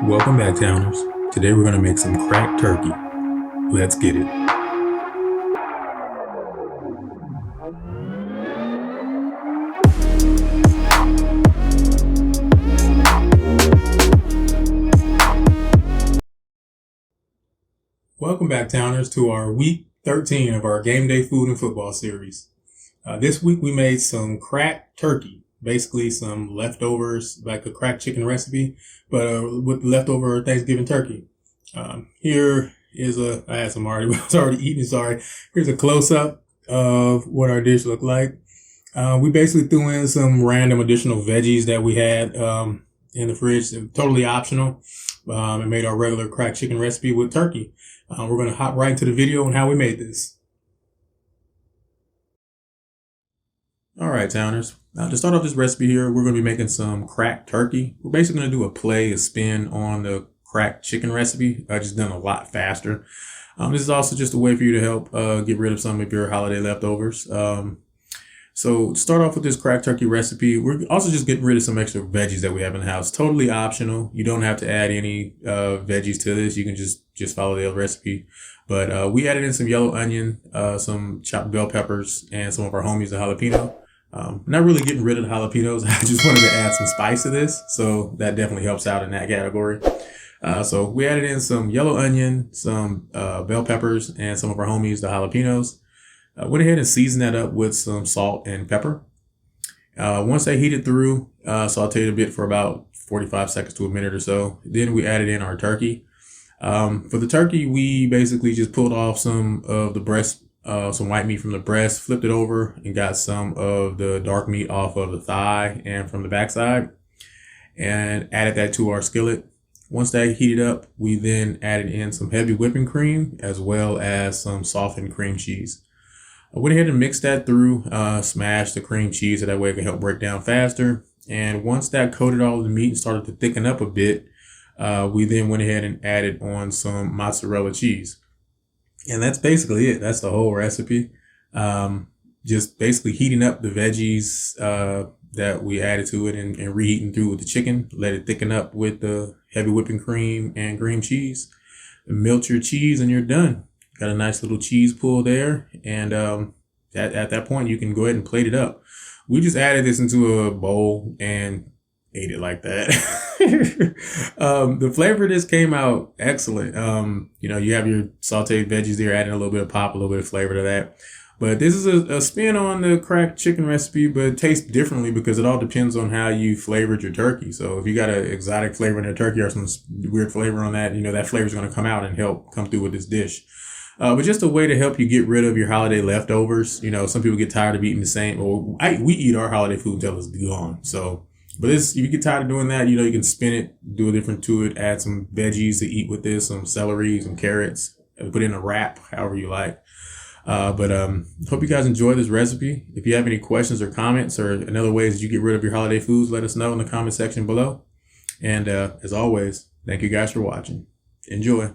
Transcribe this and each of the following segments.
Welcome back, Towners. Today we're going to make some cracked turkey. Let's get it. Welcome back, Towners, to our week 13 of our Game Day Food and Football series. This week we made some cracked turkey. Basically some leftovers, like a cracked chicken recipe, but with leftover Thanksgiving turkey. Here is I had some already, I was already eating, sorry. Here's a close-up of what our dish looked like. We basically threw in some random additional veggies that we had in the fridge, totally optional, and made our regular cracked chicken recipe with turkey. We're going to hop right into the video on how we made this. All right, Towners. Now, to start off this recipe here, we're going to be making some cracked turkey. We're basically going to do a spin on the cracked chicken recipe. I just done a lot faster. This is also just a way for you to help get rid of some of your holiday leftovers. So to start off with this cracked turkey recipe, we're also just getting rid of some extra veggies that we have in the house. Totally optional. You don't have to add any veggies to this. You can just follow the recipe. But we added in some yellow onion, some chopped bell peppers, and some of our homies, the jalapeno. Not really getting rid of the jalapenos. I just wanted to add some spice to this. So that definitely helps out in that category. So we added in some yellow onion, some bell peppers, and some of our homies, the jalapenos. Went ahead and seasoned that up with some salt and pepper. Once they heated through, sauteed a bit for about 45 seconds to a minute or so. Then we added in our turkey. For the turkey, we basically just pulled off some of the breast, some white meat from the breast, flipped it over, and got some of the dark meat off of the thigh and from the backside, and added that to our skillet. Once that heated up, we then added in some heavy whipping cream as well as some softened cream cheese. I went ahead and mixed that through, smashed the cream cheese so that way it can help break down faster. And once that coated all of the meat and started to thicken up a bit, we then went ahead and added on some mozzarella cheese. And that's basically it. That's the whole recipe. Just basically heating up the veggies that we added to it and reheating through with the chicken. Let it thicken up with the heavy whipping cream and cream cheese. Melt your cheese and you're done. Got a nice little cheese pool there. And at that point, you can go ahead and plate it up. We just added this into a bowl and ate it like that. The flavor of this came out excellent. You have your sauteed veggies there, adding a little bit of pop, a little bit of flavor to that. But this is a spin on the cracked chicken recipe, but it tastes differently because it all depends on how you flavored your turkey. So if you got an exotic flavor in your turkey or some weird flavor on that, that flavor is going to come out and help come through with this dish. But just a way to help you get rid of your holiday leftovers. Some people get tired of eating the same, or we eat our holiday food until it's gone. So, but if you get tired of doing that, you can spin it, do a different to it, add some veggies to eat with this, some celery, some carrots, and put it in a wrap, however you like. But hope you guys enjoy this recipe. If you have any questions or comments or another ways that you get rid of your holiday foods, let us know in the comment section below. And as always, thank you guys for watching. Enjoy.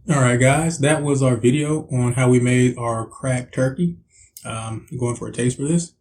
All right, guys, that was our video on how we made our cracked turkey. Going for a taste for this.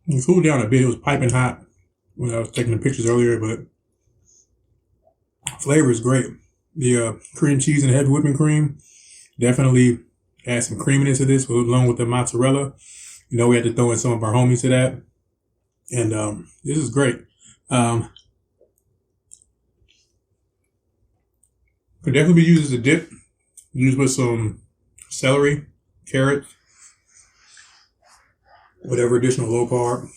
It cooled down a bit. It was piping hot when I was taking the pictures earlier, but flavor is great. The cream cheese and heavy whipping cream definitely add some creaminess to this, along with the mozzarella. We had to throw in some of our homies to that, and this is great. Could definitely be used as a dip. Used with some celery, carrot, whatever additional low carb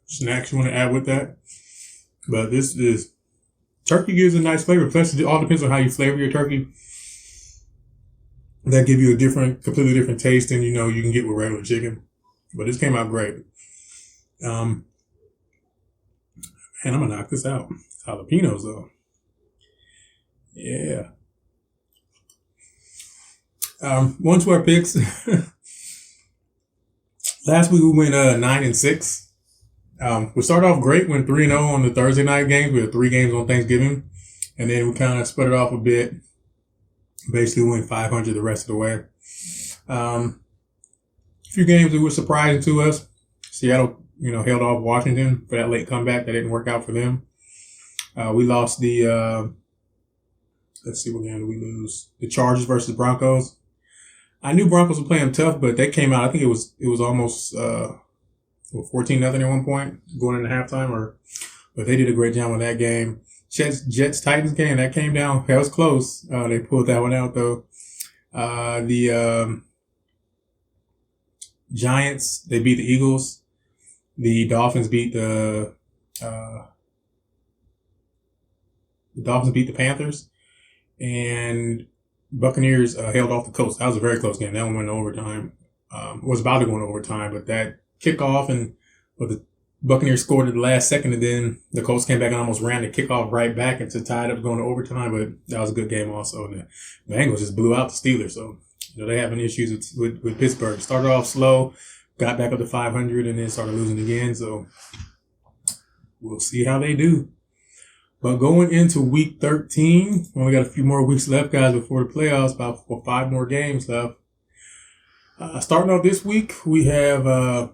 snacks you want to add with that. But turkey gives a nice flavor. Plus, it all depends on how you flavor your turkey. That give you a completely different taste than you can get with regular chicken. But this came out great. And I'm gonna knock this out. It's jalapenos though. Yeah. On to our picks. Last week we went 9-6. We started off great, went 3-0 on the Thursday night games. We had 3 games on Thanksgiving, and then we kind of spread it off a bit. Basically went 500 the rest of the way. A few games that were surprising to us. Seattle held off Washington for that late comeback. That didn't work out for them. We lost the, let's see, what game did we lose? The Chargers versus Broncos. I knew Broncos were playing tough, but they came out, I think it was almost 14-0 at one point going into halftime, but they did a great job on that game. Jets Titans game, that came down. That was close. They pulled that one out though. The Giants, they beat the Eagles. The Dolphins beat the Panthers, and Buccaneers held off the Colts. That was a very close game. That one went to overtime. Was about to go into overtime, but that kickoff the Buccaneers scored at the last second, and then the Colts came back and almost ran the kickoff right back and to tie it up going to overtime. But that was a good game also. And the Bengals just blew out the Steelers, so they having issues with Pittsburgh. Started off slow, got back up to 500, and then started losing again. So we'll see how they do. But going into week 13, we only got a few more weeks left, guys, before the playoffs. About 5 more games left. Starting off this week, we have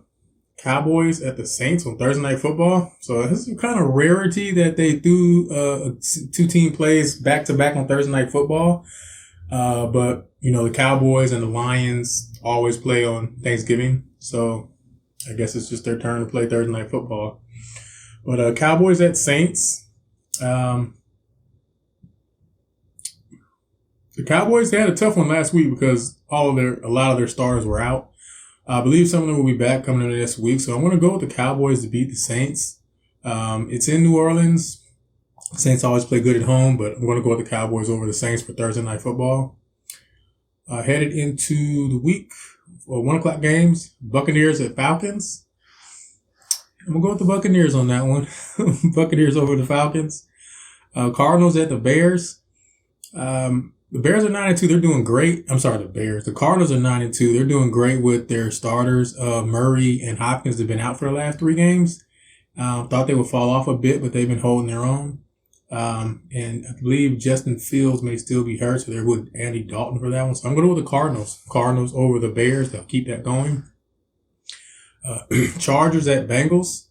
Cowboys at the Saints on Thursday Night Football. So this is kind of rarity that they do 2-team plays back-to-back on Thursday Night Football. But, the Cowboys and the Lions always play on Thanksgiving. So I guess it's just their turn to play Thursday Night Football. But Cowboys at Saints. The Cowboys, they had a tough one last week because a lot of their stars were out. I believe some of them will be back coming into this week. So I'm going to go with the Cowboys to beat the Saints. It's in New Orleans. Saints always play good at home, but I'm going to go with the Cowboys over the Saints for Thursday Night Football. Headed into the week, 1 o'clock games, Buccaneers at Falcons. I'm going to go with the Buccaneers on that one. Buccaneers over the Falcons. Cardinals at the Bears. The Bears are 9-2. They're doing great. I'm sorry, the Bears. The Cardinals are 9-2. They're doing great with their starters. Murray and Hopkins have been out for the last 3 games. Thought they would fall off a bit, but they've been holding their own. And I believe Justin Fields may still be hurt, so they're with Andy Dalton for that one. So I'm going to go with the Cardinals. Cardinals over the Bears. They'll keep that going. Chargers at Bengals.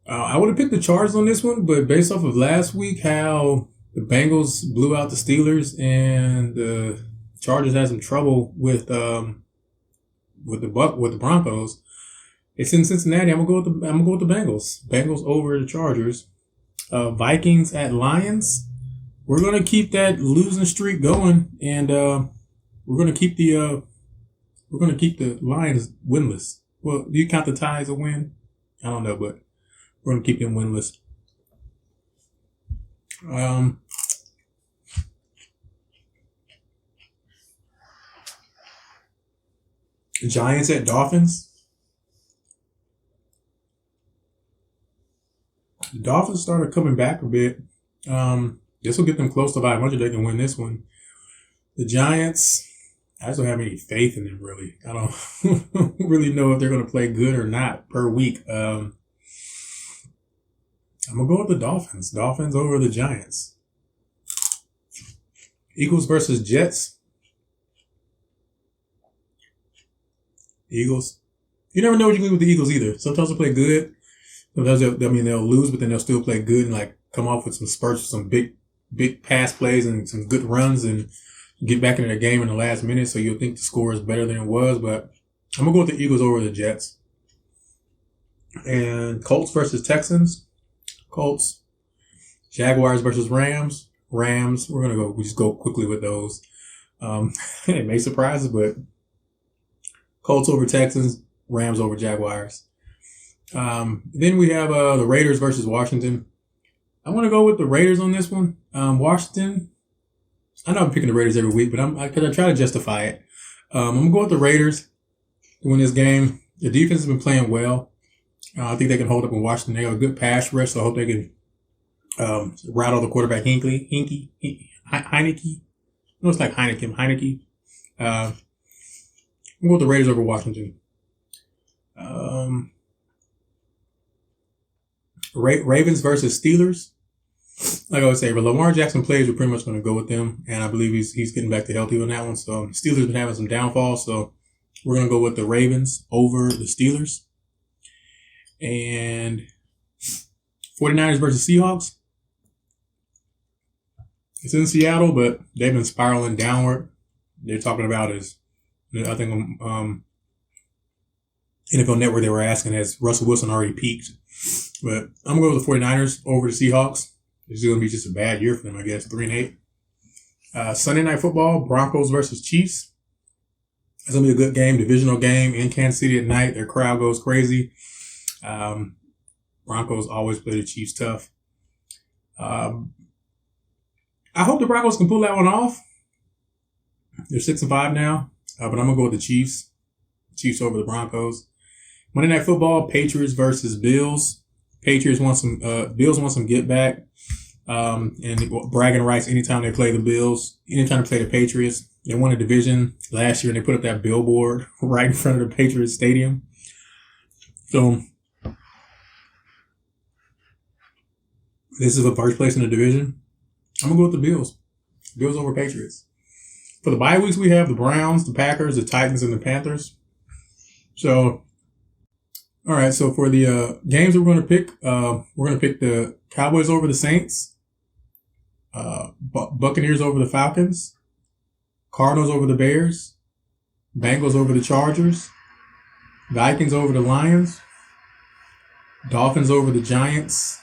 I would have picked the Chargers on this one, but based off of last week, how the Bengals blew out the Steelers and the Chargers had some trouble with the Broncos. It's in Cincinnati. I'm gonna go with the Bengals. Bengals over the Chargers. Vikings at Lions. We're gonna keep that losing streak going, and we're gonna keep the Lions winless. Well, do you count the tie as a win? I don't know, but we're going to keep them winless. Giants at Dolphins. The Dolphins started coming back a bit. This will get them close to 500. They can win this one. The Giants, I just don't have any faith in them, really. I don't really know if they're going to play good or not per week. I'm going to go with the Dolphins. Dolphins over the Giants. Eagles versus Jets. Eagles. You never know what you can do with the Eagles either. Sometimes they'll play good. Sometimes they'll lose, but then they'll still play good and come off with some spurts, some big pass plays and some good runs and get back into the game in the last minute, so you'll think the score is better than it was. But I'm going to go with the Eagles over the Jets. And Colts versus Texans. Colts. Jaguars versus Rams. Rams. We just go quickly with those. It may surprise us, but Colts over Texans. Rams over Jaguars. Then we have the Raiders versus Washington. I want to go with the Raiders on this one. Washington. I know I'm picking the Raiders every week, but I try to justify it. I'm going to go with the Raiders to win this game. The defense has been playing well. I think they can hold up in Washington. They have a good pass rush, so I hope they can rattle the quarterback Heineke. No, it's like Heineke. I'm going with the Raiders over Washington. Ravens versus Steelers. Like I would say, but Lamar Jackson plays, we're pretty much going to go with them. And I believe he's getting back to healthy on that one. So Steelers been having some downfalls. So we're going to go with the Ravens over the Steelers. And 49ers versus Seahawks. It's in Seattle, but they've been spiraling downward. They're talking about is, I think, NFL Network, they were asking, has Russell Wilson already peaked? But I'm going to go with the 49ers over the Seahawks. It's going to be just a bad year for them, I guess, 3-8. Sunday Night Football, Broncos versus Chiefs. It's going to be a good game, divisional game in Kansas City at night. Their crowd goes crazy. Broncos always play the Chiefs tough. I hope the Broncos can pull that one off. They're 6-5 now, but I'm going to go with the Chiefs. Chiefs over the Broncos. Monday Night Football, Patriots versus Bills. Bills want some get back. And bragging rights anytime they play the Bills, anytime they play the Patriots. They won a division last year and they put up that billboard right in front of the Patriots Stadium. So this is the first place in the division. I'm going to go with the Bills. Bills over Patriots. For the bye weeks, we have the Browns, the Packers, the Titans, and the Panthers. So, all right. So for the games we're going to pick the Cowboys over the Saints, Buccaneers over the Falcons, Cardinals over the Bears, Bengals over the Chargers, Vikings over the Lions, Dolphins over the Giants,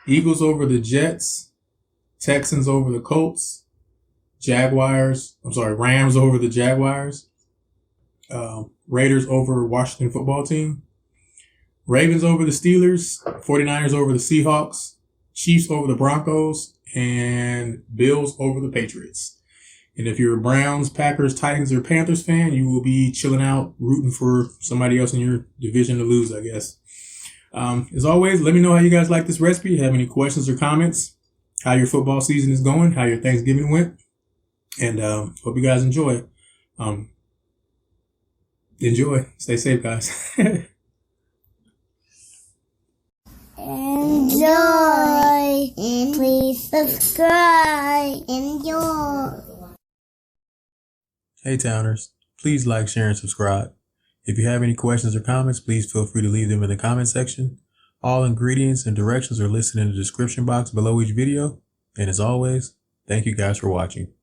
Eagles over the Jets, Texans over the Colts, Rams over the Jaguars, Raiders over Washington football team, Ravens over the Steelers, 49ers over the Seahawks, Chiefs over the Broncos, and Bills over the Patriots. And if you're a Browns, Packers, Titans, or Panthers fan, you will be chilling out, rooting for somebody else in your division to lose, I guess. As always, let me know how you guys like this recipe. Have any questions or comments? How your football season is going? How your Thanksgiving went? And hope you guys enjoy. Enjoy. Stay safe, guys. Enjoy. And please subscribe. Enjoy. Hey, Towners. Please like, share, and subscribe. If you have any questions or comments, please feel free to leave them in the comment section. All ingredients and directions are listed in the description box below each video. And as always, thank you guys for watching.